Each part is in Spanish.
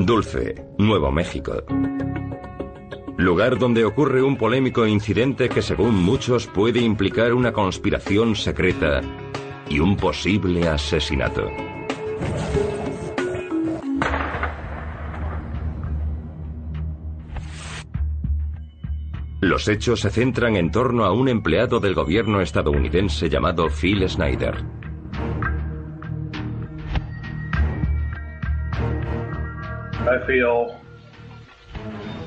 Dulce, Nuevo México. Lugar donde ocurre un polémico incidente que según muchos puede implicar una conspiración secreta y un posible asesinato. Los hechos se centran en torno a un empleado del gobierno estadounidense llamado Phil Schneider. I feel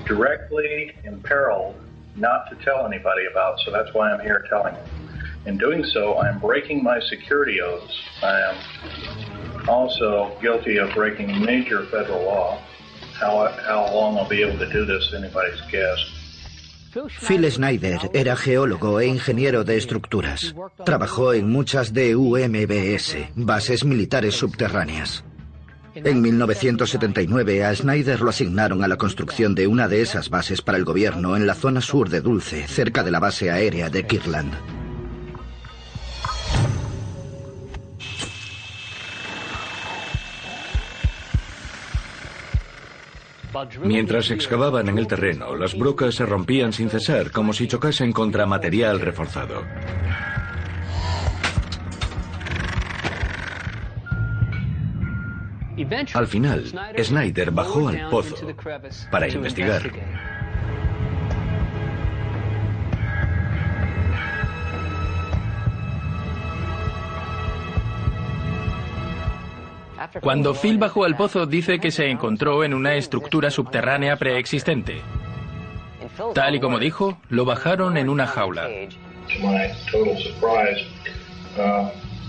directly imperiled not to tell anybody about, so that's why I'm here telling you. In doing so, I'm breaking my security oaths. I am also guilty of breaking major federal law. How long I'll be able to do this is anybody's guess. Phil Schneider era geólogo e ingeniero de estructuras. Trabajó en muchas DUMBS, bases militares subterráneas. En 1979 a Schneider lo asignaron a la construcción de una de esas bases para el gobierno en la zona sur de Dulce, cerca de la base aérea de Kirtland. Mientras excavaban en el terreno, las brocas se rompían sin cesar, como si chocasen contra material reforzado. Al final, Schneider bajó al pozo para investigar. Cuando Phil bajó al pozo, dice que se encontró en una estructura subterránea preexistente. Tal y como dijo, lo bajaron en una jaula.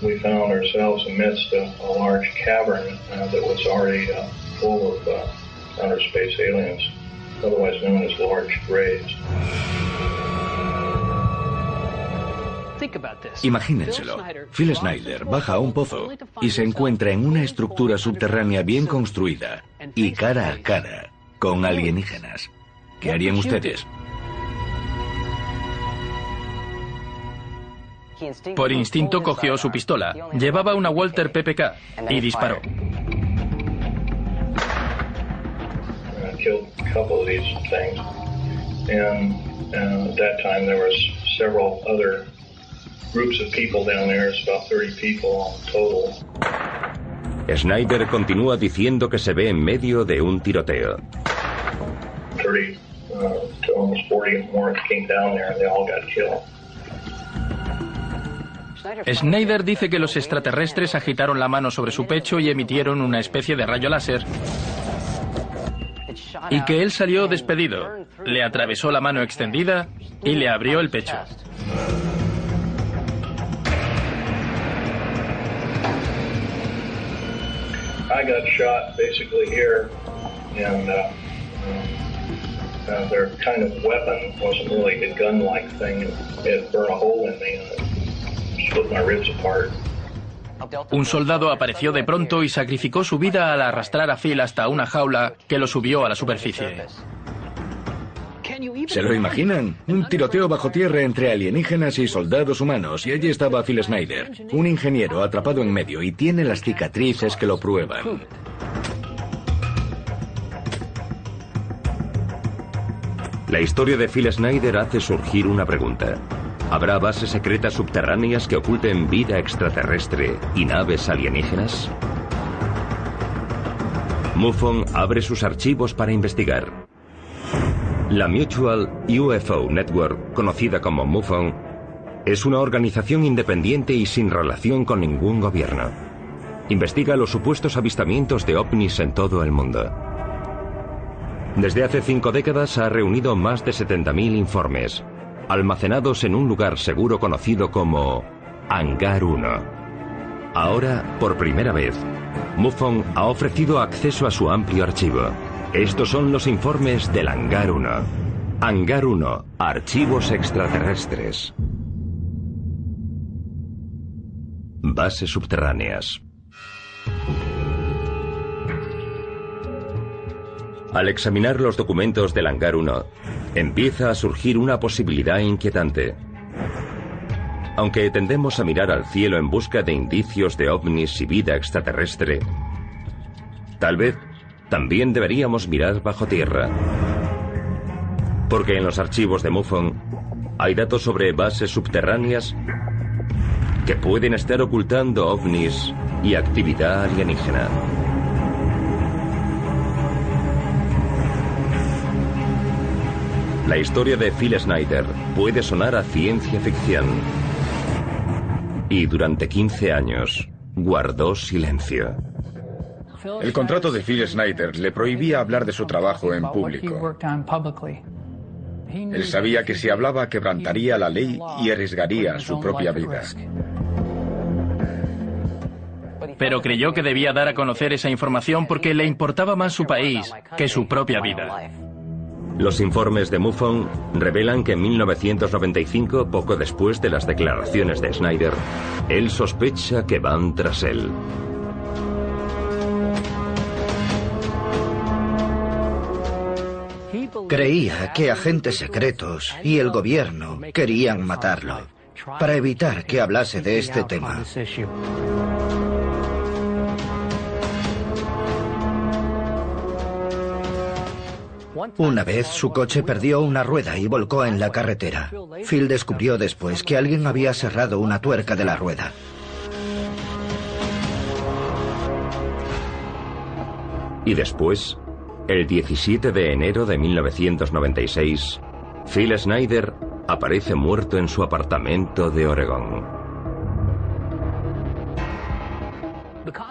We found ourselves amidst a large cavern that was already full of outer space aliens, otherwise known as large graves. Imagínenselo. Phil Schneider baja a un pozo y se encuentra en una estructura subterránea bien construida y cara a cara con alienígenas. ¿Qué harían ustedes? Por instinto cogió su pistola. Llevaba una Walter PPK y disparó. Schneider continúa diciendo que se ve en medio de un tiroteo. 30 to almost 40 more came down there and they all got killed. Schneider dice que los extraterrestres agitaron la mano sobre su pecho y emitieron una especie de rayo láser, y que él salió despedido, le atravesó la mano extendida y le abrió el pecho. I got shot basically here, and their kind of weapon wasn't really a gun-like thing. It burned a hole in me and it split my ribs apart. Un soldado apareció de pronto y sacrificó su vida al arrastrar a Phil hasta una jaula que lo subió a la superficie. ¿Se lo imaginan? Un tiroteo bajo tierra entre alienígenas y soldados humanos, y allí estaba Phil Schneider, un ingeniero atrapado en medio, y tiene las cicatrices que lo prueban. La historia de Phil Schneider hace surgir una pregunta. ¿Habrá bases secretas subterráneas que oculten vida extraterrestre y naves alienígenas? MUFON abre sus archivos para investigar. La Mutual UFO Network, conocida como MUFON, es una organización independiente y sin relación con ningún gobierno. Investiga los supuestos avistamientos de ovnis en todo el mundo. Desde hace 5 décadas ha reunido más de 70.000 informes, almacenados en un lugar seguro conocido como Hangar 1. Ahora, por primera vez, MUFON ha ofrecido acceso a su amplio archivo. Estos son los informes del Hangar 1. Hangar 1, archivos extraterrestres. Bases subterráneas. Al examinar los documentos del Hangar 1, empieza a surgir una posibilidad inquietante. Aunque tendemos a mirar al cielo en busca de indicios de ovnis y vida extraterrestre, tal vez también deberíamos mirar bajo tierra. Porque en los archivos de MUFON hay datos sobre bases subterráneas que pueden estar ocultando ovnis y actividad alienígena. La historia de Phil Schneider puede sonar a ciencia ficción. Y durante 15 años guardó silencio. El contrato de Phil Schneider le prohibía hablar de su trabajo en público. Él sabía que si hablaba quebrantaría la ley y arriesgaría su propia vida. Pero creyó que debía dar a conocer esa información porque le importaba más su país que su propia vida. Los informes de MUFON revelan que en 1995, poco después de las declaraciones de Schneider, él sospecha que van tras él. Creía que agentes secretos y el gobierno querían matarlo para evitar que hablase de este tema. Una vez su coche perdió una rueda y volcó en la carretera. Phil descubrió después que alguien había cerrado una tuerca de la rueda. Y después, el 17 de enero de 1996, Phil Schneider aparece muerto en su apartamento de Oregón.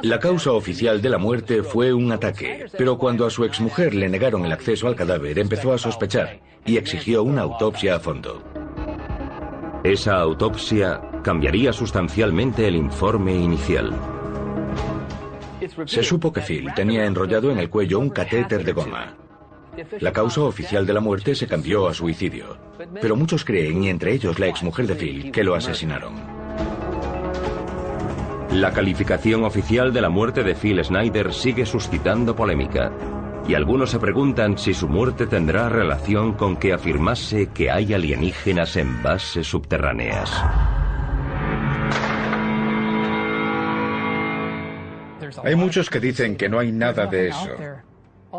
La causa oficial de la muerte fue un ataque, pero cuando a su exmujer le negaron el acceso al cadáver, empezó a sospechar y exigió una autopsia a fondo. Esa autopsia cambiaría sustancialmente el informe inicial. Se supo que Phil tenía enrollado en el cuello un catéter de goma. La causa oficial de la muerte se cambió a suicidio, pero muchos creen, y entre ellos la exmujer de Phil, que lo asesinaron. La calificación oficial de la muerte de Phil Schneider sigue suscitando polémica, y algunos se preguntan si su muerte tendrá relación con que afirmase que hay alienígenas en bases subterráneas. Hay muchos que dicen que no hay nada de eso,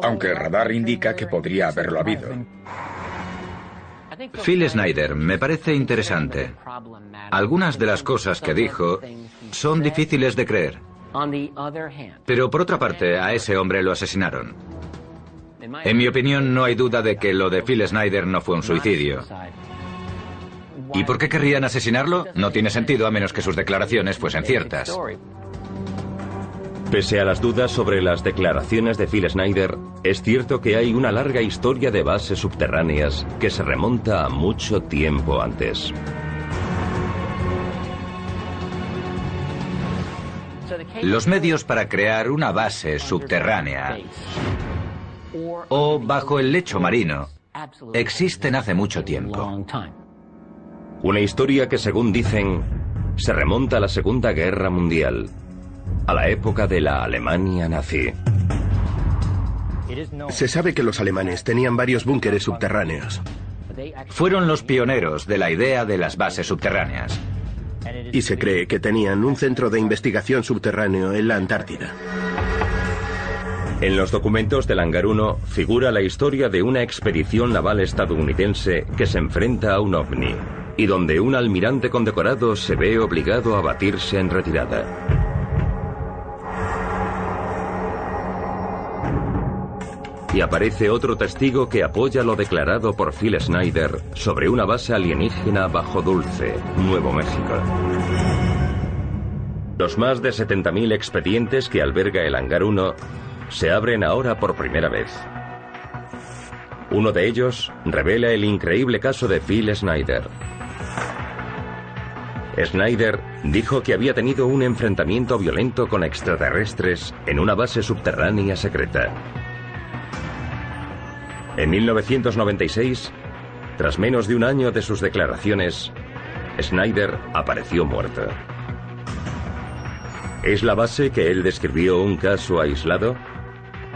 aunque el radar indica que podría haberlo habido. Phil Schneider me parece interesante. Algunas de las cosas que dijo son difíciles de creer. Pero por otra parte, a ese hombre lo asesinaron. En mi opinión, no hay duda de que lo de Phil Schneider no fue un suicidio. ¿Y por qué querrían asesinarlo? No tiene sentido a menos que sus declaraciones fuesen ciertas. Pese a las dudas sobre las declaraciones de Phil Schneider, es cierto que hay una larga historia de bases subterráneas que se remonta a mucho tiempo antes. Los medios para crear una base subterránea o bajo el lecho marino existen hace mucho tiempo. Una historia que, según dicen, se remonta a la Segunda Guerra Mundial, a la época de la Alemania nazi. Se sabe que los alemanes tenían varios búnkeres subterráneos. Fueron los pioneros de la idea de las bases subterráneas. Y se cree que tenían un centro de investigación subterráneo en la Antártida. En los documentos del Hangar 1 figura la historia de una expedición naval estadounidense que se enfrenta a un ovni, y donde un almirante condecorado se ve obligado a batirse en retirada. Y aparece otro testigo que apoya lo declarado por Phil Schneider sobre una base alienígena bajo Dulce, Nuevo México. Los más de 70.000 expedientes que alberga el Hangar 1 se abren ahora por primera vez. Uno de ellos revela el increíble caso de Phil Schneider. Schneider dijo que había tenido un enfrentamiento violento con extraterrestres en una base subterránea secreta. En 1996, tras menos de un año de sus declaraciones, Schneider apareció muerto. ¿Es la base que él describió un caso aislado?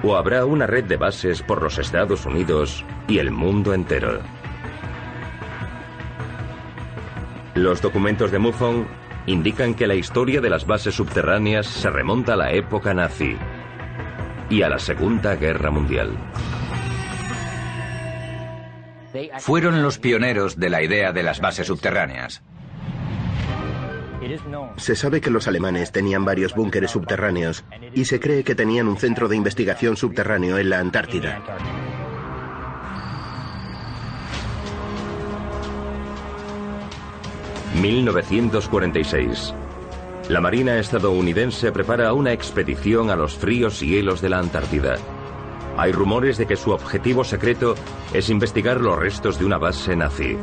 ¿O habrá una red de bases por los Estados Unidos y el mundo entero? Los documentos de MUFON indican que la historia de las bases subterráneas se remonta a la época nazi. y a la Segunda Guerra Mundial. Fueron los pioneros de la idea de las bases subterráneas. Se sabe que los alemanes tenían varios búnkeres subterráneos y se cree que tenían un centro de investigación subterráneo en la Antártida. ...1946... La Marina estadounidense prepara una expedición a los fríos hielos de la Antártida. Hay rumores de que su objetivo secreto es investigar los restos de una base nazi.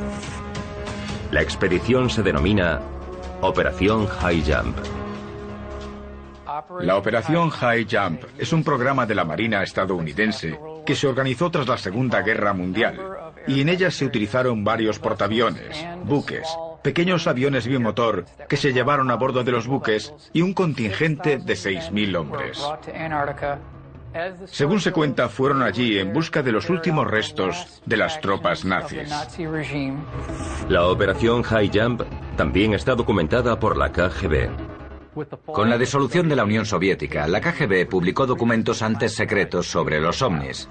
La expedición se denomina Operación High Jump. La Operación High Jump es un programa de la Marina estadounidense que se organizó tras la Segunda Guerra Mundial, y en ella se utilizaron varios portaaviones, buques, pequeños aviones bimotor que se llevaron a bordo de los buques y un contingente de 6.000 hombres. Según se cuenta, fueron allí en busca de los últimos restos de las tropas nazis. La Operación High Jump también está documentada por la KGB. Con la disolución de la Unión Soviética, la KGB publicó documentos antes secretos sobre los ovnis.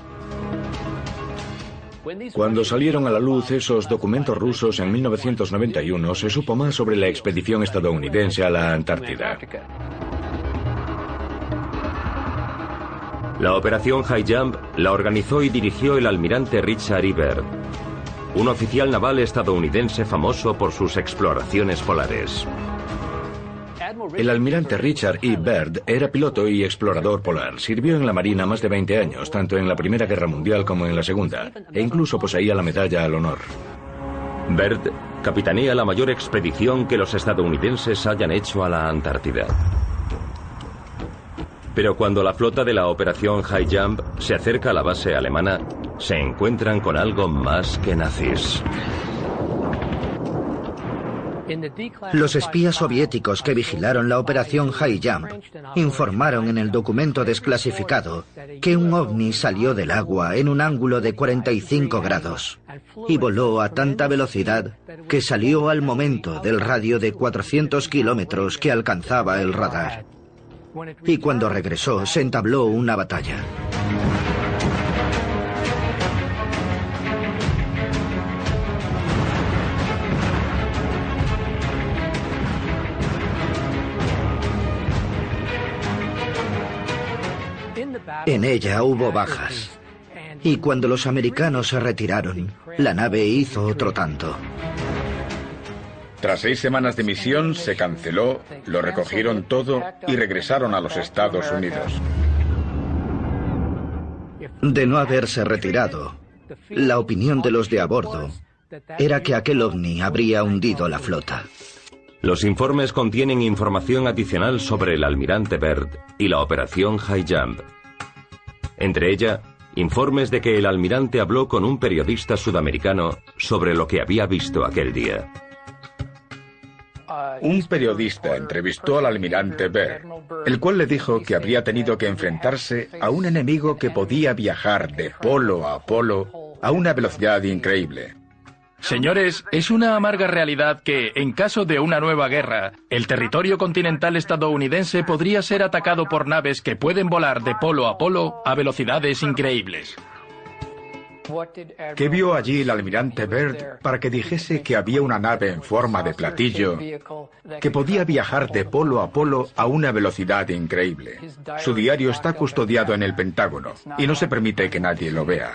Cuando salieron a la luz esos documentos rusos en 1991, se supo más sobre la expedición estadounidense a la Antártida. La Operación High Jump la organizó y dirigió el almirante Richard E. Byrd, un oficial naval estadounidense famoso por sus exploraciones polares. El almirante Richard E. Byrd era piloto y explorador polar. Sirvió en la Marina más de 20 años, tanto en la Primera Guerra Mundial como en la Segunda, e incluso poseía la Medalla al Honor. Byrd capitanea la mayor expedición que los estadounidenses hayan hecho a la Antártida. Pero cuando la flota de la Operación High Jump se acerca a la base alemana, se encuentran con algo más que nazis. Los espías soviéticos que vigilaron la Operación High Jump informaron en el documento desclasificado que un ovni salió del agua en un ángulo de 45 grados y voló a tanta velocidad que salió al momento del radio de 400 kilómetros que alcanzaba el radar. Y cuando regresó se entabló una batalla. En ella hubo bajas. Y cuando los americanos se retiraron, la nave hizo otro tanto. Tras 6 semanas de misión, se canceló, lo recogieron todo y regresaron a los Estados Unidos. De no haberse retirado, la opinión de los de a bordo era que aquel ovni habría hundido la flota. Los informes contienen información adicional sobre el almirante Byrd y la Operación High Jump. Entre ella, informes de que el almirante habló con un periodista sudamericano sobre lo que había visto aquel día. Un periodista entrevistó al almirante Byrd, el cual le dijo que habría tenido que enfrentarse a un enemigo que podía viajar de polo a polo a una velocidad increíble. Señores, es una amarga realidad que, en caso de una nueva guerra, el territorio continental estadounidense podría ser atacado por naves que pueden volar de polo a velocidades increíbles. ¿Qué vio allí el almirante Byrd para que dijese que había una nave en forma de platillo que podía viajar de polo a una velocidad increíble? Su diario está custodiado en el Pentágono y no se permite que nadie lo vea.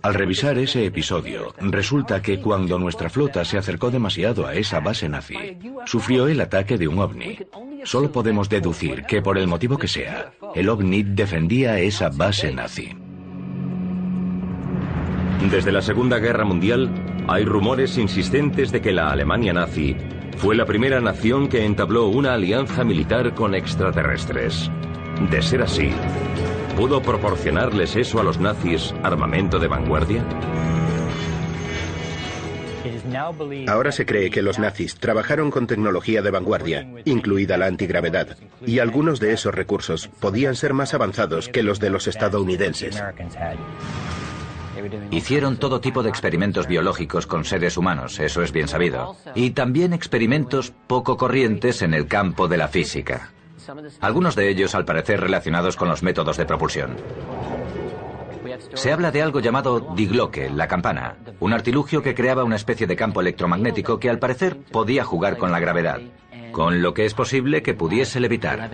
Al revisar ese episodio, resulta que cuando nuestra flota se acercó demasiado a esa base nazi, sufrió el ataque de un ovni. Solo podemos deducir que, por el motivo que sea, el ovni defendía esa base nazi. Desde la Segunda Guerra Mundial, hay rumores insistentes de que la Alemania nazi fue la primera nación que entabló una alianza militar con extraterrestres. De ser así, ¿pudo proporcionarles eso a los nazis armamento de vanguardia? Ahora se cree que los nazis trabajaron con tecnología de vanguardia, incluida la antigravedad, y algunos de esos recursos podían ser más avanzados que los de los estadounidenses. Hicieron todo tipo de experimentos biológicos con seres humanos, eso es bien sabido. Y también experimentos poco corrientes en el campo de la física. algunos de ellos al parecer relacionados con los métodos de propulsión. Se habla de algo llamado Die Glocke, la campana, un artilugio que creaba una especie de campo electromagnético que al parecer podía jugar con la gravedad, con lo que es posible que pudiese levitar.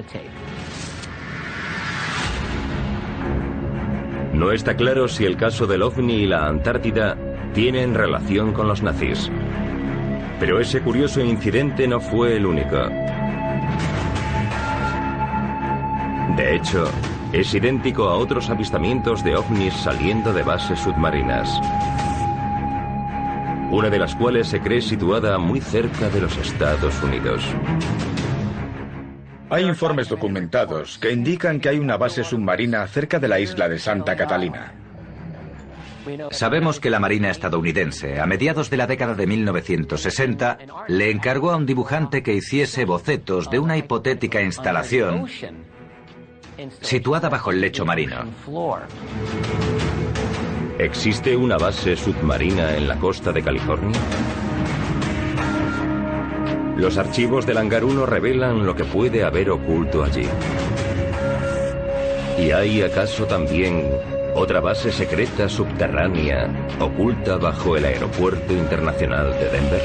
No está claro si el caso del OVNI y la Antártida tienen relación con los nazis. Pero ese curioso incidente no fue el único. De hecho, es idéntico a otros avistamientos de ovnis saliendo de bases submarinas, una de las cuales se cree situada muy cerca de los Estados Unidos. Hay informes documentados que indican que hay una base submarina cerca de la isla de Santa Catalina. Sabemos que la Marina estadounidense, a mediados de la década de 1960, le encargó a un dibujante que hiciese bocetos de una hipotética instalación situada bajo el lecho marino. ¿Existe una base submarina en la costa de California? Los archivos del Hangar 1 revelan lo que puede haber oculto allí. ¿Y hay acaso también otra base secreta subterránea oculta bajo el Aeropuerto Internacional de Denver?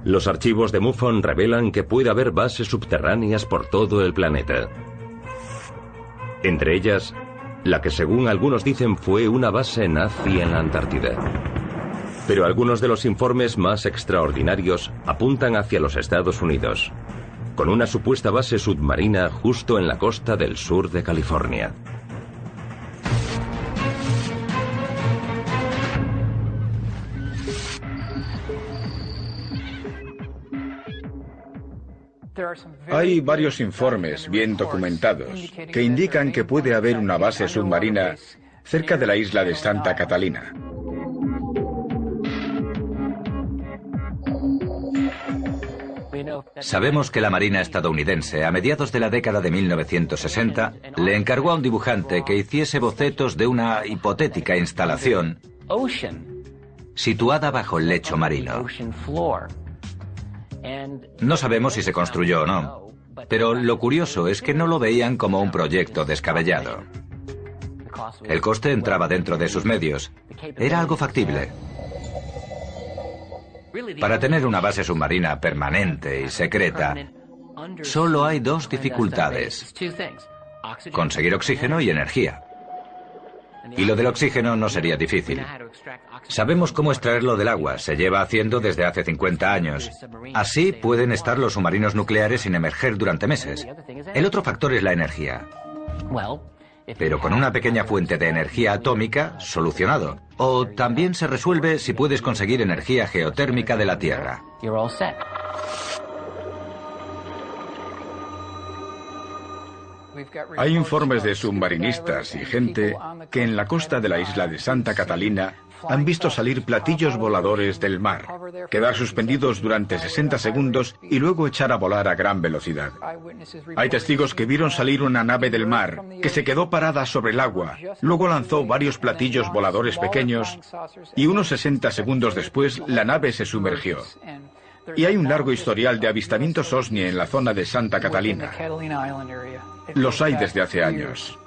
Los archivos de MUFON revelan que puede haber bases subterráneas por todo el planeta. Entre ellas, la que según algunos dicen fue una base nazi en la Antártida. Pero algunos de los informes más extraordinarios apuntan hacia los Estados Unidos, con una supuesta base submarina justo en la costa del sur de California. Hay varios informes bien documentados que indican que puede haber una base submarina cerca de la isla de Santa Catalina. Sabemos que la Marina estadounidense, a mediados de la década de 1960, le encargó a un dibujante que hiciese bocetos de una hipotética instalación situada bajo el lecho marino. No sabemos si se construyó o no, pero lo curioso es que no lo veían como un proyecto descabellado. El coste entraba dentro de sus medios. Era algo factible. Para tener una base submarina permanente y secreta, solo hay dos dificultades: conseguir oxígeno y energía. Y lo del oxígeno no sería difícil. Sabemos cómo extraerlo del agua, se lleva haciendo desde hace 50 años. Así pueden estar los submarinos nucleares sin emerger durante meses. El otro factor es la energía. Pero con una pequeña fuente de energía atómica, solucionado. O también se resuelve si puedes conseguir energía geotérmica de la Tierra. Hay informes de submarinistas y gente que en la costa de la isla de Santa Catalina han visto salir platillos voladores del mar, quedar suspendidos durante 60 segundos y luego echar a volar a gran velocidad. Hay testigos que vieron salir una nave del mar que se quedó parada sobre el agua, luego lanzó varios platillos voladores pequeños y unos 60 segundos después la nave se sumergió. Y hay un largo historial de avistamientos OVNI en la zona de Santa Catalina. Los hay desde hace años.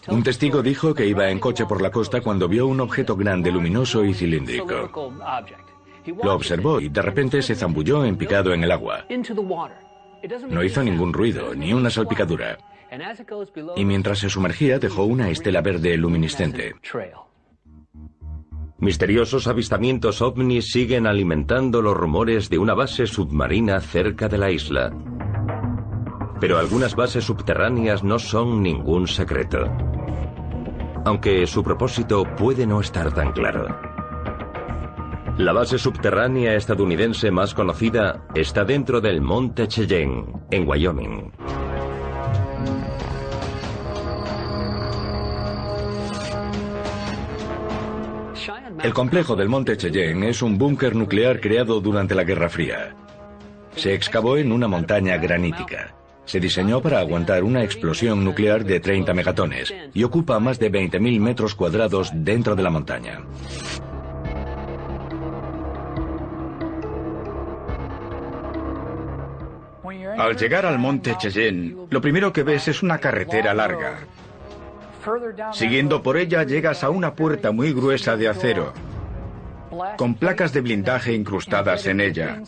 Un testigo dijo que iba en coche por la costa cuando vio un objeto grande, luminoso y cilíndrico. Lo observó y de repente se zambulló en picado en el agua. No hizo ningún ruido, ni una salpicadura. Y mientras se sumergía dejó una estela verde luminiscente. Misteriosos avistamientos ovnis siguen alimentando los rumores de una base submarina cerca de la isla. Pero algunas bases subterráneas no son ningún secreto, aunque su propósito puede no estar tan claro. La base subterránea estadounidense más conocida está dentro del Monte Cheyenne, en Wyoming. El complejo del Monte Cheyenne es un búnker nuclear creado durante la Guerra Fría. Se excavó en una montaña granítica. Se diseñó para aguantar una explosión nuclear de 30 megatones y ocupa más de 20.000 metros cuadrados dentro de la montaña. Al llegar al monte Cheyenne, lo primero que ves es una carretera larga. Siguiendo por ella llegas a una puerta muy gruesa de acero, con placas de blindaje incrustadas en ella,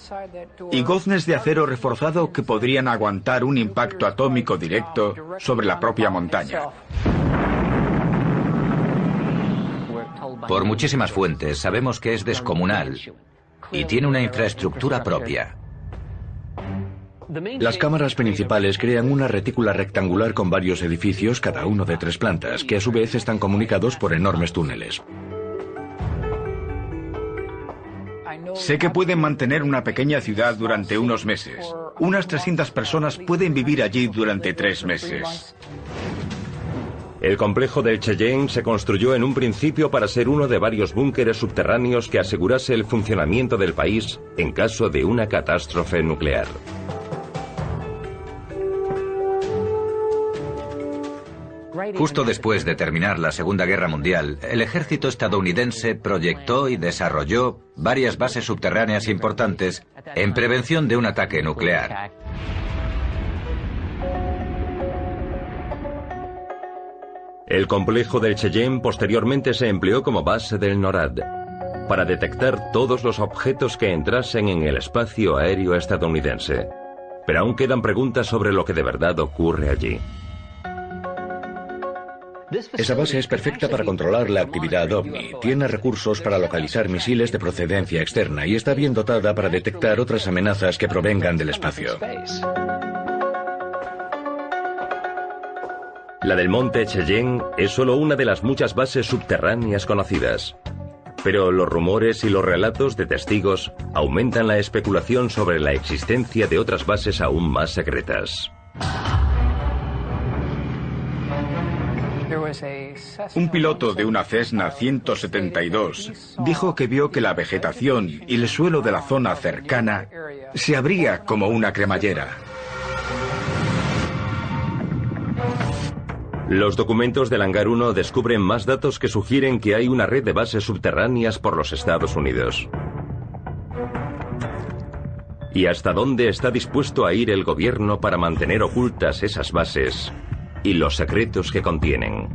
y goznes de acero reforzado que podrían aguantar un impacto atómico directo sobre la propia montaña. Por muchísimas fuentes sabemos que es descomunal y tiene una infraestructura propia. Las cámaras principales crean una retícula rectangular con varios edificios, cada uno de 3 plantas, que a su vez están comunicados por enormes túneles. Sé que pueden mantener una pequeña ciudad durante unos meses. Unas 300 personas pueden vivir allí durante 3 meses. El complejo del Cheyenne se construyó en un principio para ser uno de varios búnkeres subterráneos que asegurase el funcionamiento del país en caso de una catástrofe nuclear. Justo después de terminar la Segunda Guerra Mundial, el ejército estadounidense proyectó y desarrolló varias bases subterráneas importantes en prevención de un ataque nuclear. El complejo del Cheyenne posteriormente se empleó como base del NORAD, para detectar todos los objetos que entrasen en el espacio aéreo estadounidense. Pero aún quedan preguntas sobre lo que de verdad ocurre allí. Esa base es perfecta para controlar la actividad OVNI, tiene recursos para localizar misiles de procedencia externa y está bien dotada para detectar otras amenazas que provengan del espacio. La del monte Cheyenne es solo una de las muchas bases subterráneas conocidas. Pero los rumores y los relatos de testigos aumentan la especulación sobre la existencia de otras bases aún más secretas. Un piloto de una Cessna 172 dijo que vio que la vegetación y el suelo de la zona cercana se abría como una cremallera. Los documentos del Hangar 1 descubren más datos que sugieren que hay una red de bases subterráneas por los Estados Unidos. ¿Y hasta dónde está dispuesto a ir el gobierno para mantener ocultas esas bases y los secretos que contienen?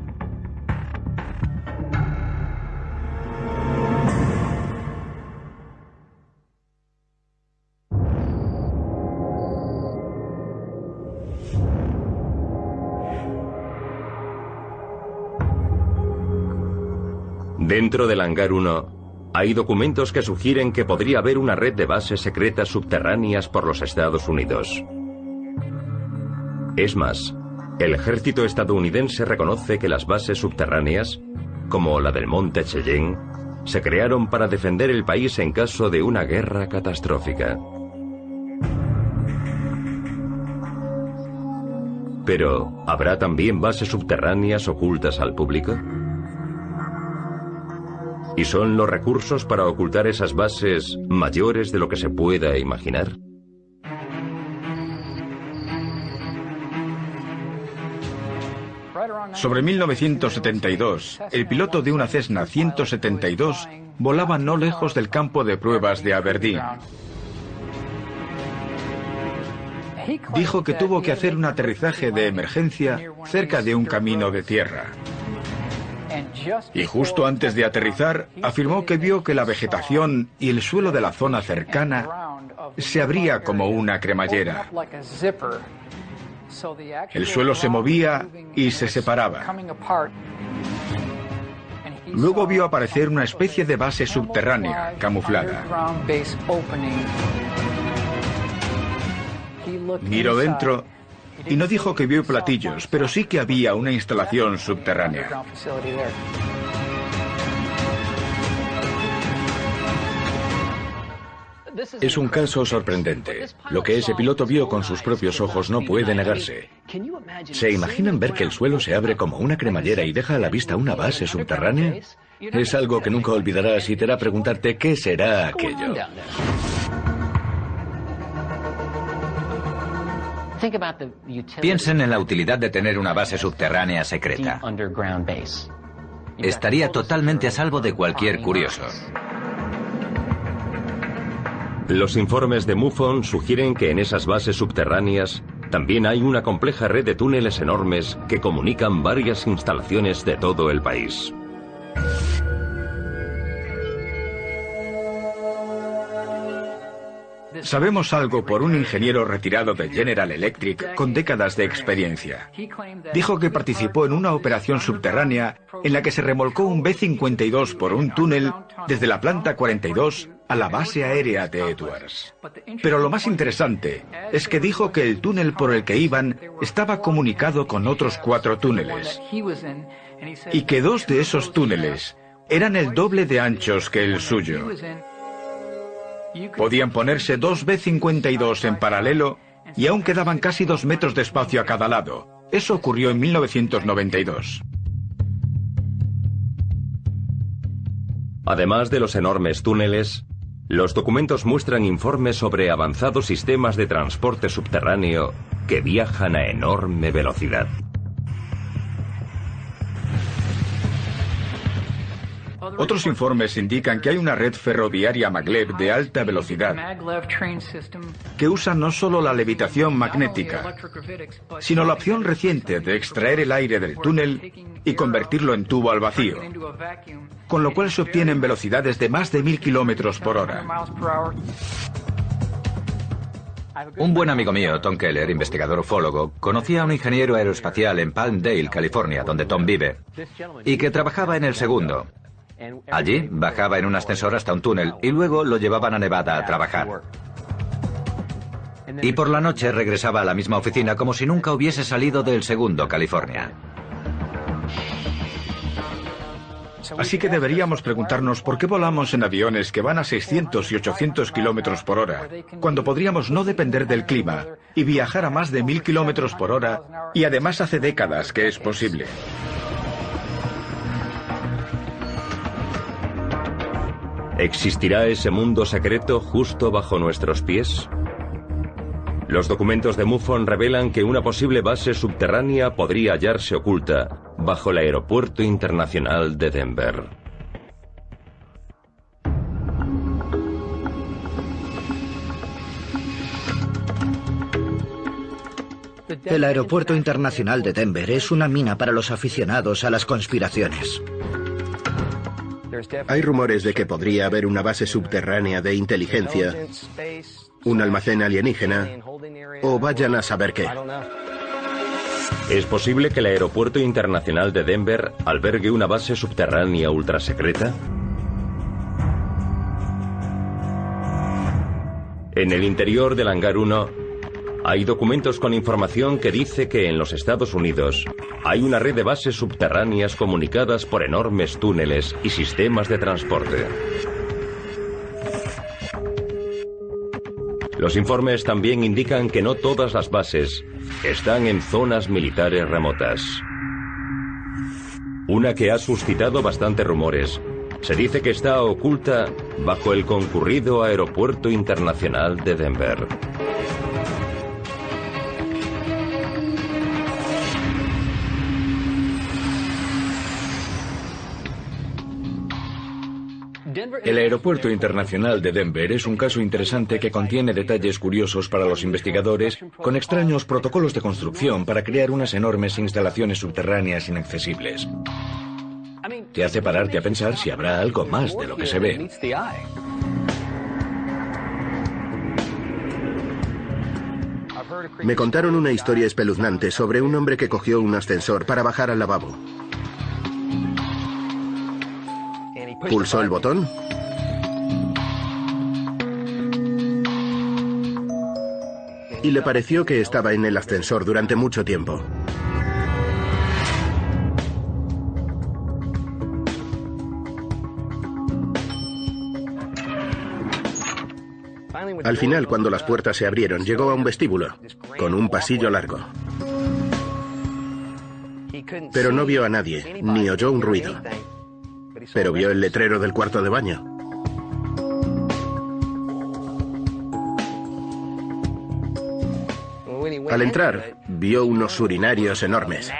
Dentro del Hangar 1 hay documentos que sugieren que podría haber una red de bases secretas subterráneas por los Estados Unidos. Es más, el ejército estadounidense reconoce que las bases subterráneas, como la del monte Cheyenne, se crearon para defender el país en caso de una guerra catastrófica. Pero, ¿habrá también bases subterráneas ocultas al público? ¿Y son los recursos para ocultar esas bases mayores de lo que se pueda imaginar? Sobre 1972, el piloto de una Cessna 172 volaba no lejos del campo de pruebas de Aberdeen. Dijo que tuvo que hacer un aterrizaje de emergencia cerca de un camino de tierra. Y justo antes de aterrizar, afirmó que vio que la vegetación y el suelo de la zona cercana se abría como una cremallera. El suelo se movía y se separaba. Luego vio aparecer una especie de base subterránea, camuflada. Miró dentro y no dijo que vio platillos, pero sí que había una instalación subterránea. Es un caso sorprendente. Lo que ese piloto vio con sus propios ojos no puede negarse. ¿Se imaginan ver que el suelo se abre como una cremallera y deja a la vista una base subterránea? Es algo que nunca olvidarás y te hará preguntarte qué será aquello. Piensen en la utilidad de tener una base subterránea secreta. Estaría totalmente a salvo de cualquier curioso. Los informes de MUFON sugieren que en esas bases subterráneas también hay una compleja red de túneles enormes que comunican varias instalaciones de todo el país. Sabemos algo por un ingeniero retirado de General Electric con décadas de experiencia. Dijo que participó en una operación subterránea en la que se remolcó un B-52 por un túnel desde la planta 42 a la base aérea de Edwards. Pero lo más interesante es que dijo que el túnel por el que iban estaba comunicado con otros 4 túneles y que 2 de esos túneles eran el doble de anchos que el suyo. Podían ponerse 2 B-52 en paralelo y aún quedaban casi 2 metros de espacio a cada lado. Eso ocurrió en 1992. Además de los enormes túneles, los documentos muestran informes sobre avanzados sistemas de transporte subterráneo que viajan a enorme velocidad. Otros informes indican que hay una red ferroviaria maglev de alta velocidad que usa no solo la levitación magnética, sino la opción reciente de extraer el aire del túnel y convertirlo en tubo al vacío, con lo cual se obtienen velocidades de más de 1000 kilómetros por hora. Un buen amigo mío, Tom Keller, investigador ufólogo, conocía a un ingeniero aeroespacial en Palmdale, California, donde Tom vive, y que trabajaba en el segundo. Allí bajaba en un ascensor hasta un túnel y luego lo llevaban a Nevada a trabajar. Y por la noche regresaba a la misma oficina como si nunca hubiese salido del segundo, California. Así que deberíamos preguntarnos por qué volamos en aviones que van a 600 y 800 kilómetros por hora, cuando podríamos no depender del clima y viajar a más de 1000 kilómetros por hora, y además hace décadas que es posible. ¿Existirá ese mundo secreto justo bajo nuestros pies? Los documentos de MUFON revelan que una posible base subterránea podría hallarse oculta bajo el Aeropuerto Internacional de Denver. El Aeropuerto Internacional de Denver es una mina para los aficionados a las conspiraciones. Hay rumores de que podría haber una base subterránea de inteligencia, un almacén alienígena, o vayan a saber qué. ¿Es posible que el Aeropuerto Internacional de Denver albergue una base subterránea ultrasecreta? En el interior del Hangar 1 hay documentos con información que dice que en los Estados Unidos hay una red de bases subterráneas comunicadas por enormes túneles y sistemas de transporte. Los informes también indican que no todas las bases están en zonas militares remotas. Una que ha suscitado bastantes rumores se dice que está oculta bajo el concurrido Aeropuerto Internacional de Denver. El Aeropuerto Internacional de Denver es un caso interesante que contiene detalles curiosos para los investigadores, con extraños protocolos de construcción para crear unas enormes instalaciones subterráneas inaccesibles. Te hace pararte a pensar si habrá algo más de lo que se ve. Me contaron una historia espeluznante sobre un hombre que cogió un ascensor para bajar al lavabo. Pulsó el botón y le pareció que estaba en el ascensor durante mucho tiempo. Al final, cuando las puertas se abrieron, llegó a un vestíbulo, con un pasillo largo. Pero no vio a nadie, ni oyó un ruido. Pero vio el letrero del cuarto de baño. Al entrar, vio unos urinarios enormes.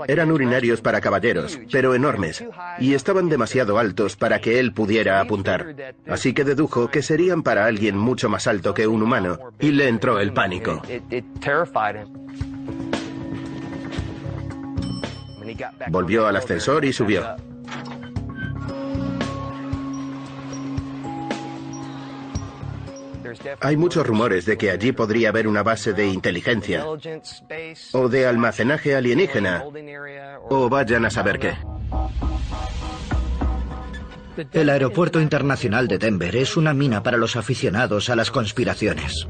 Eran urinarios para caballeros, pero enormes, y estaban demasiado altos para que él pudiera apuntar. Así que dedujo que serían para alguien mucho más alto que un humano, y le entró el pánico. Volvió al ascensor y subió. Hay muchos rumores de que allí podría haber una base de inteligencia, o de almacenaje alienígena, o vayan a saber qué. El Aeropuerto Internacional de Denver es una mina para los aficionados a las conspiraciones.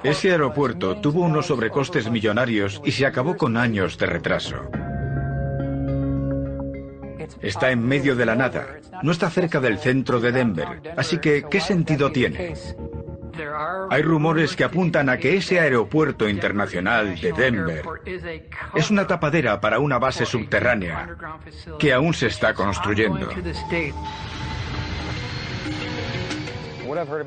Ese aeropuerto tuvo unos sobrecostes millonarios y se acabó con años de retraso. Está en medio de la nada, no está cerca del centro de Denver, así que ¿qué sentido tiene? Hay rumores que apuntan a que ese aeropuerto internacional de Denver es una tapadera para una base subterránea que aún se está construyendo.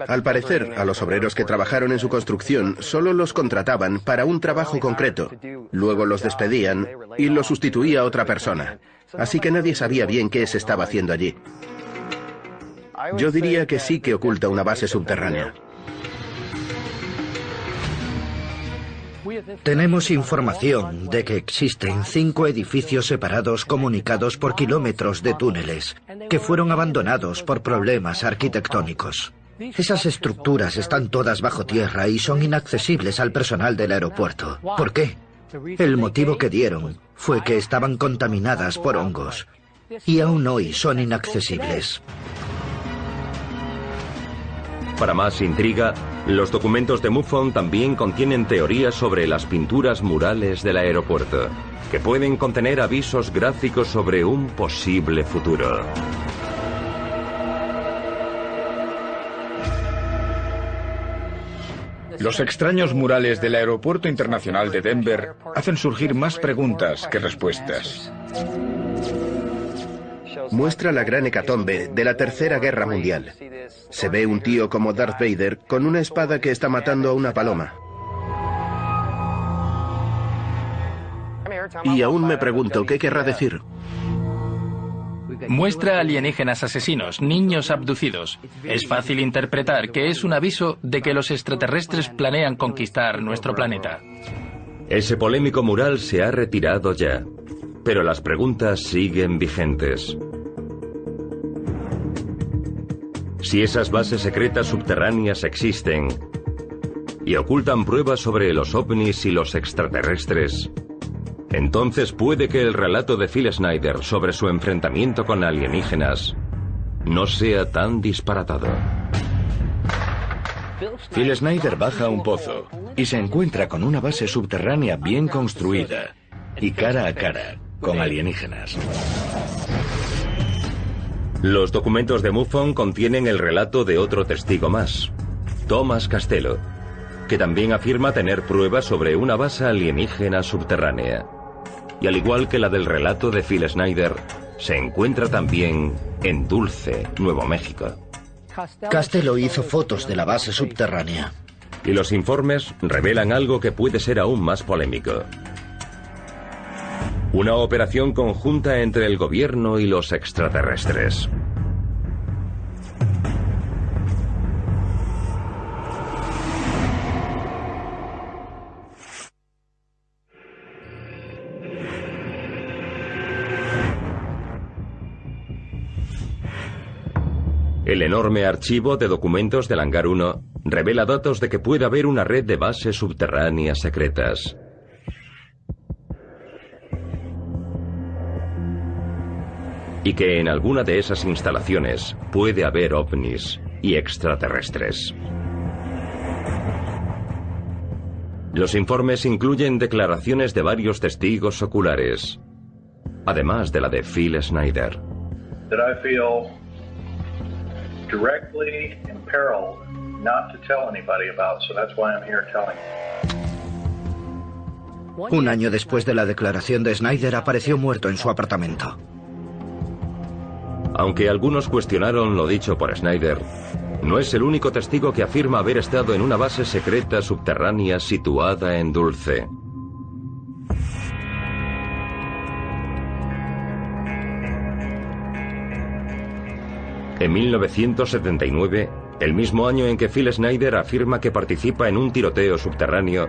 Al parecer, a los obreros que trabajaron en su construcción solo los contrataban para un trabajo concreto. Luego los despedían y los sustituía otra persona. Así que nadie sabía bien qué se estaba haciendo allí. Yo diría que sí que oculta una base subterránea. Tenemos información de que existen 5 edificios separados comunicados por kilómetros de túneles que fueron abandonados por problemas arquitectónicos. Esas estructuras están todas bajo tierra y son inaccesibles al personal del aeropuerto. ¿Por qué? El motivo que dieron fue que estaban contaminadas por hongos y aún hoy son inaccesibles. Para más intriga, los documentos de MUFON también contienen teorías sobre las pinturas murales del aeropuerto, que pueden contener avisos gráficos sobre un posible futuro. Los extraños murales del Aeropuerto Internacional de Denver hacen surgir más preguntas que respuestas. Muestra la gran hecatombe de la Tercera Guerra Mundial. Se ve un tío como Darth Vader con una espada que está matando a una paloma. Y aún me pregunto qué querrá decir. Muestra alienígenas asesinos, niños abducidos. Es fácil interpretar que es un aviso de que los extraterrestres planean conquistar nuestro planeta. Ese polémico mural se ha retirado ya, pero las preguntas siguen vigentes. Si esas bases secretas subterráneas existen y ocultan pruebas sobre los ovnis y los extraterrestres, entonces puede que el relato de Phil Schneider sobre su enfrentamiento con alienígenas no sea tan disparatado. Phil Schneider baja a un pozo y se encuentra con una base subterránea bien construida y cara a cara con alienígenas. Los documentos de MUFON contienen el relato de otro testigo más, Thomas Castello, que también afirma tener pruebas sobre una base alienígena subterránea. Y al igual que la del relato de Phil Schneider, se encuentra también en Dulce, Nuevo México. Castello hizo fotos de la base subterránea. Y los informes revelan algo que puede ser aún más polémico. Una operación conjunta entre el gobierno y los extraterrestres. El enorme archivo de documentos del Hangar 1 revela datos de que puede haber una red de bases subterráneas secretas. Y que en alguna de esas instalaciones puede haber ovnis y extraterrestres. Los informes incluyen declaraciones de varios testigos oculares, además de la de Phil Schneider. Directly imperiled not to tell anybody about, so that's why I'm here telling you. Un año después de la declaración de Schneider apareció muerto en su apartamento. Aunque algunos cuestionaron lo dicho por Schneider, no es el único testigo que afirma haber estado en una base secreta subterránea situada en Dulce. En 1979, el mismo año en que Phil Schneider afirma que participa en un tiroteo subterráneo,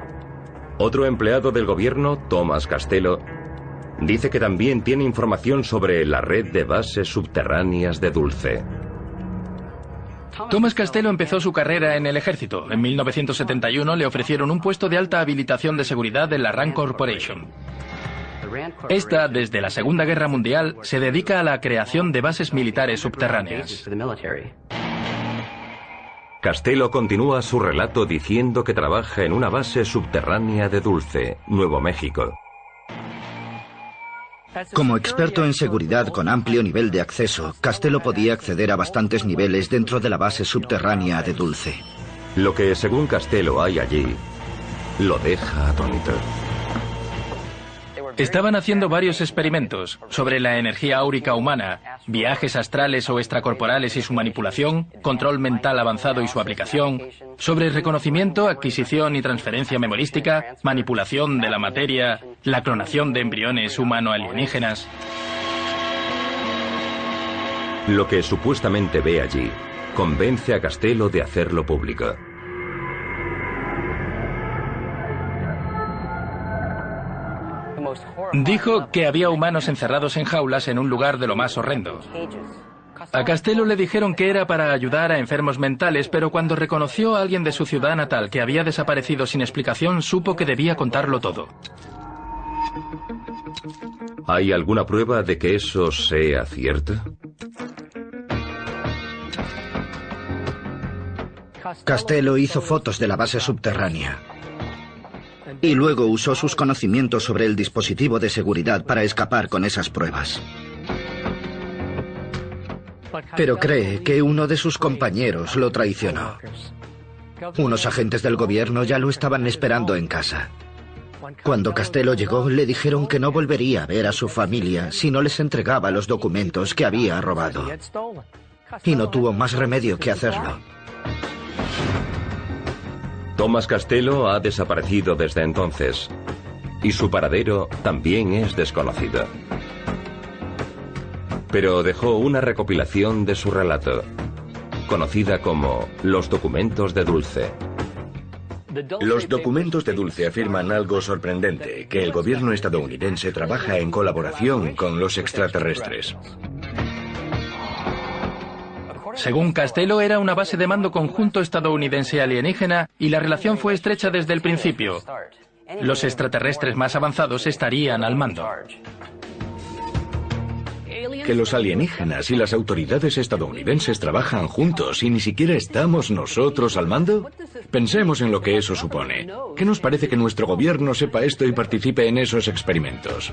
otro empleado del gobierno, Thomas Castello, dice que también tiene información sobre la red de bases subterráneas de Dulce. Thomas Castello empezó su carrera en el ejército. En 1971 le ofrecieron un puesto de alta habilitación de seguridad en la Rand Corporation. Esta, desde la Segunda Guerra Mundial, se dedica a la creación de bases militares subterráneas. Castello continúa su relato diciendo que trabaja en una base subterránea de Dulce, Nuevo México. Como experto en seguridad con amplio nivel de acceso, Castello podía acceder a bastantes niveles dentro de la base subterránea de Dulce. Lo que, según Castello, hay allí, lo deja atónito. Estaban haciendo varios experimentos sobre la energía áurica humana, viajes astrales o extracorporales y su manipulación, control mental avanzado y su aplicación, sobre reconocimiento, adquisición y transferencia memorística, manipulación de la materia, la clonación de embriones humano-alienígenas. Lo que supuestamente ve allí convence a Castello de hacerlo público. Dijo que había humanos encerrados en jaulas en un lugar de lo más horrendo. A Castello le dijeron que era para ayudar a enfermos mentales, pero cuando reconoció a alguien de su ciudad natal que había desaparecido sin explicación, supo que debía contarlo todo. ¿Hay alguna prueba de que eso sea cierto? Castello hizo fotos de la base subterránea y luego usó sus conocimientos sobre el dispositivo de seguridad para escapar con esas pruebas. Pero cree que uno de sus compañeros lo traicionó. Unos agentes del gobierno ya lo estaban esperando en casa. Cuando Castello llegó, le dijeron que no volvería a ver a su familia si no les entregaba los documentos que había robado. Y no tuvo más remedio que hacerlo. Thomas Castello ha desaparecido desde entonces, y su paradero también es desconocido. Pero dejó una recopilación de su relato, conocida como Los documentos de Dulce. Los documentos de Dulce afirman algo sorprendente, que el gobierno estadounidense trabaja en colaboración con los extraterrestres. Según Castello, era una base de mando conjunto estadounidense alienígena y la relación fue estrecha desde el principio. Los extraterrestres más avanzados estarían al mando. Que los alienígenas y las autoridades estadounidenses trabajan juntos y ni siquiera estamos nosotros al mando. Pensemos en lo que eso supone. ¿Qué nos parece que nuestro gobierno sepa esto y participe en esos experimentos?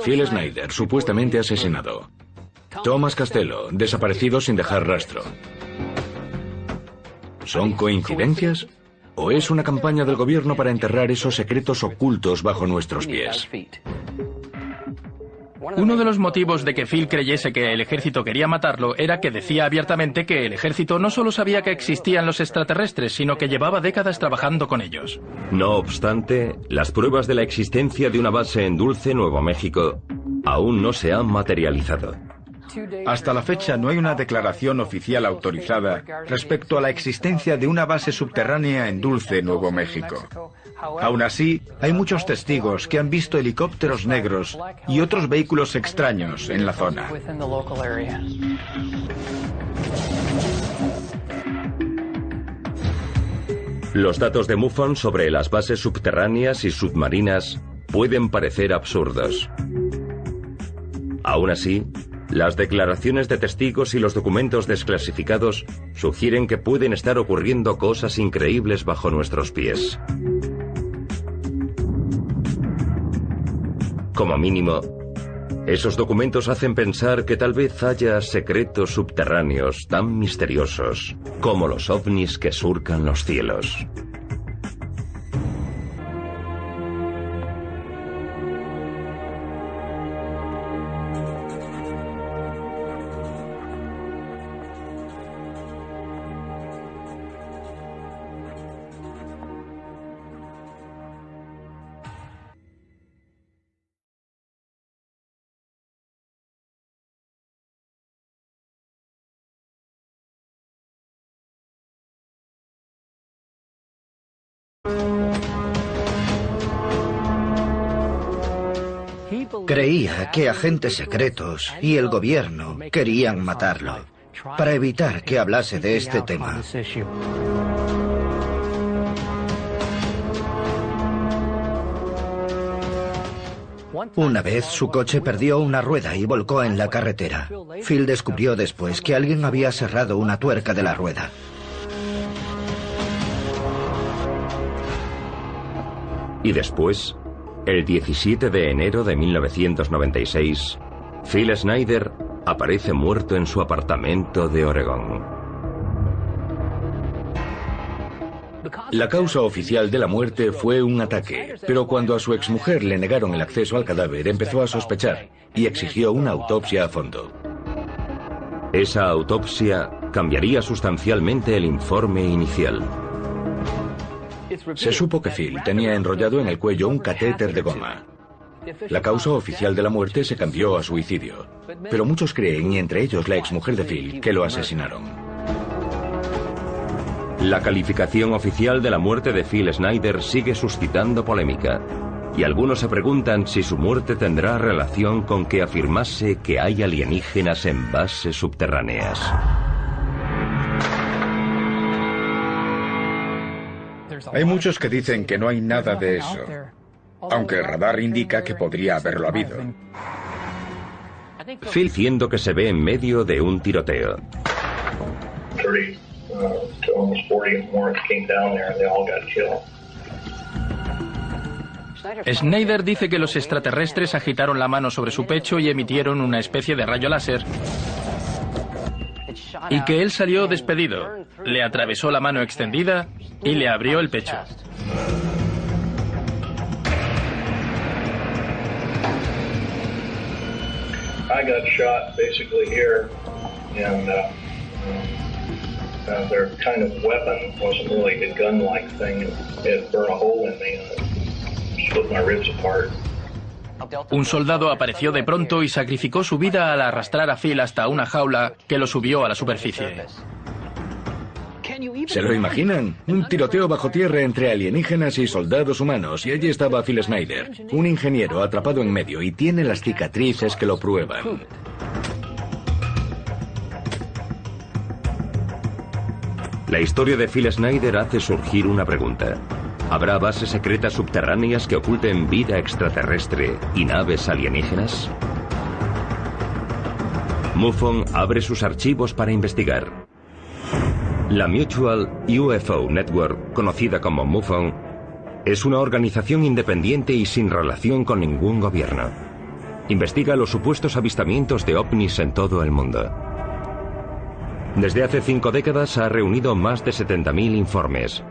Phil Schneider, supuestamente asesinado. Thomas Castello, desaparecido sin dejar rastro. ¿Son coincidencias? ¿O es una campaña del gobierno para enterrar esos secretos ocultos bajo nuestros pies? Uno de los motivos de que Phil creyese que el ejército quería matarlo era que decía abiertamente que el ejército no solo sabía que existían los extraterrestres, sino que llevaba décadas trabajando con ellos. No obstante, las pruebas de la existencia de una base en Dulce, Nuevo México, aún no se han materializado. Hasta la fecha no hay una declaración oficial autorizada respecto a la existencia de una base subterránea en Dulce, Nuevo México. Aún así, hay muchos testigos que han visto helicópteros negros y otros vehículos extraños en la zona. Los datos de MUFON sobre las bases subterráneas y submarinas pueden parecer absurdos. Aún así, las declaraciones de testigos y los documentos desclasificados sugieren que pueden estar ocurriendo cosas increíbles bajo nuestros pies. Como mínimo, esos documentos hacen pensar que tal vez haya secretos subterráneos tan misteriosos como los ovnis que surcan los cielos. Creía que agentes secretos y el gobierno querían matarlo para evitar que hablase de este tema. Una vez su coche perdió una rueda y volcó en la carretera. Phil descubrió después que alguien había cerrado una tuerca de la rueda. Y después, el 17 de enero de 1996, Phil Schneider aparece muerto en su apartamento de Oregón. La causa oficial de la muerte fue un ataque, pero cuando a su exmujer le negaron el acceso al cadáver, empezó a sospechar y exigió una autopsia a fondo. Esa autopsia cambiaría sustancialmente el informe inicial. Se supo que Phil tenía enrollado en el cuello un catéter de goma. La causa oficial de la muerte se cambió a suicidio, pero muchos creen, y entre ellos la exmujer de Phil, que lo asesinaron. La calificación oficial de la muerte de Phil Schneider sigue suscitando polémica, y algunos se preguntan si su muerte tendrá relación con que afirmase que hay alienígenas en bases subterráneas. Hay muchos que dicen que no hay nada de eso, aunque el radar indica que podría haberlo habido. Phil diciendo que se ve en medio de un tiroteo. Schneider dice que los extraterrestres agitaron la mano sobre su pecho y emitieron una especie de rayo láser, y que él salió despedido, le atravesó la mano extendida y le abrió el pecho. I got shot basically here, and their kind of weapon wasn't really a gun-like thing. It burned a hole in me and split my ribs apart. Un soldado apareció de pronto y sacrificó su vida al arrastrar a Phil hasta una jaula que lo subió a la superficie. ¿Se lo imaginan? Un tiroteo bajo tierra entre alienígenas y soldados humanos, y allí estaba Phil Schneider, un ingeniero atrapado en medio, y tiene las cicatrices que lo prueban. La historia de Phil Schneider hace surgir una pregunta. ¿Habrá bases secretas subterráneas que oculten vida extraterrestre y naves alienígenas? MUFON abre sus archivos para investigar. La Mutual UFO Network, conocida como MUFON, es una organización independiente y sin relación con ningún gobierno. Investiga los supuestos avistamientos de ovnis en todo el mundo. Desde hace 5 décadas ha reunido más de 70.000 informes.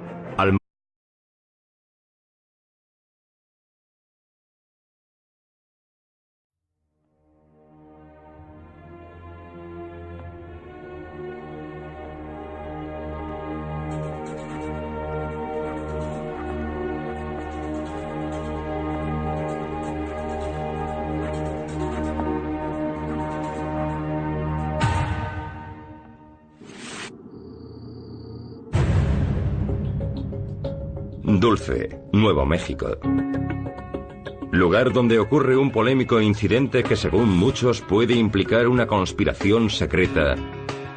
Dulce, Nuevo México. Lugar donde ocurre un polémico incidente que según muchos puede implicar una conspiración secreta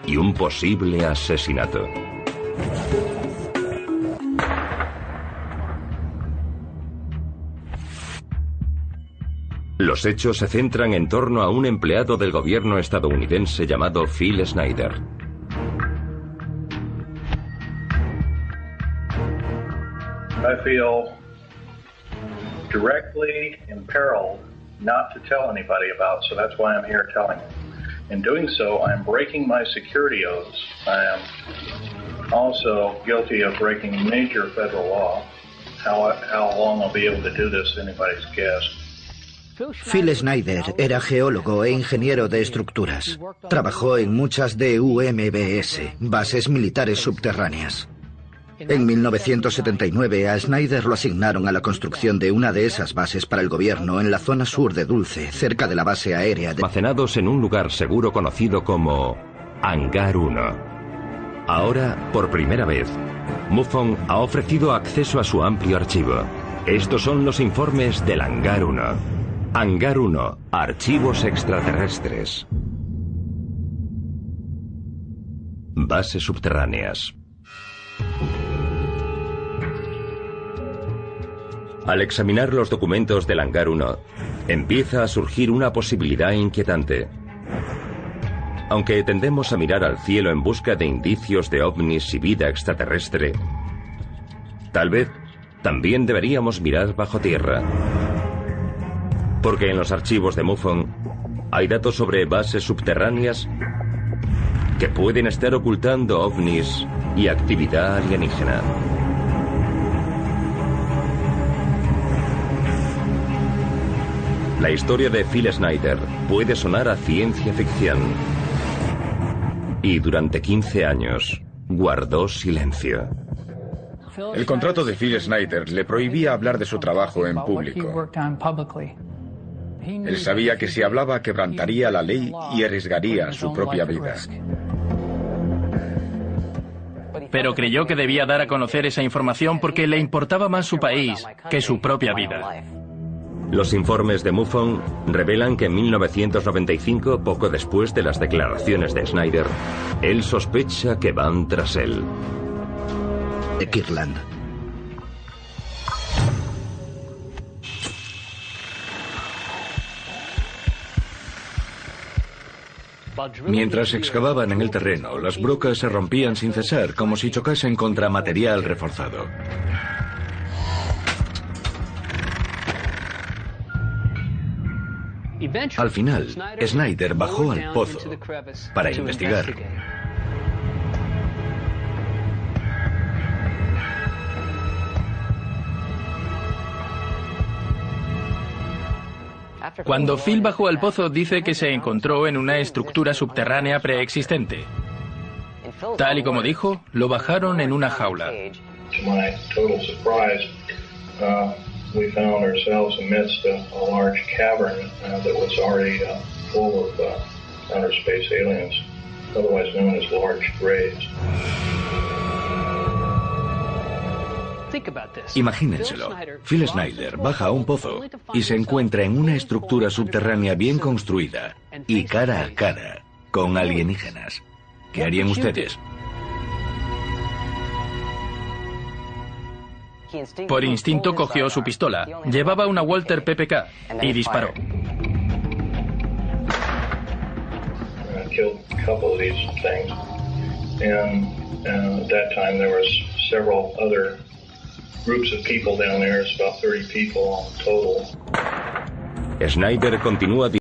y un posible asesinato. Los hechos se centran en torno a un empleado del gobierno estadounidense llamado Phil Schneider. I feel directly imperiled not to tell anybody about, so that's why I'm here telling you. In doing so, I'm breaking my security oaths. I am also guilty of breaking major federal law. How long I'll be able to do this is anybody's guess. Phil Schneider era geólogo e ingeniero de estructuras. Trabajó en muchas DUMBS, bases militares subterráneas. En 1979 a Schneider lo asignaron a la construcción de una de esas bases para el gobierno en la zona sur de Dulce, cerca de la base aérea de... Almacenados en un lugar seguro conocido como Hangar 1. Ahora, por primera vez, MUFON ha ofrecido acceso a su amplio archivo. Estos son los informes del Hangar 1. Hangar 1, archivos extraterrestres. Bases subterráneas. Al examinar los documentos del Hangar 1, empieza a surgir una posibilidad inquietante. Aunque tendemos a mirar al cielo en busca de indicios de ovnis y vida extraterrestre, tal vez también deberíamos mirar bajo tierra. Porque en los archivos de MUFON hay datos sobre bases subterráneas que pueden estar ocultando ovnis y actividad alienígena. La historia de Phil Schneider puede sonar a ciencia ficción. Y durante 15 años guardó silencio. El contrato de Phil Schneider le prohibía hablar de su trabajo en público. Él sabía que si hablaba quebrantaría la ley y arriesgaría su propia vida. Pero creyó que debía dar a conocer esa información porque le importaba más su país que su propia vida. Los informes de MUFON revelan que en 1995, poco después de las declaraciones de Schneider, él sospecha que van tras él. De Kirtland. Mientras excavaban en el terreno, las brocas se rompían sin cesar, como si chocasen contra material reforzado. Al final, Schneider bajó al pozo para investigar. Cuando Phil bajó al pozo, dice que se encontró en una estructura subterránea preexistente. Tal y como dijo, lo bajaron en una jaula. We found ourselves amidst a large cavern that was already full of outer space aliens, otherwise known as large graves. Imagínenselo. Phil Schneider baja a un pozo y se encuentra en una estructura subterránea bien construida y cara a cara con alienígenas. ¿Qué harían ustedes? Por instinto cogió su pistola. Llevaba una Walter PPK y disparó. Killed a couple of these things, and at that time there was several other groups of people down there. It's about 30 people total. Schneider continúa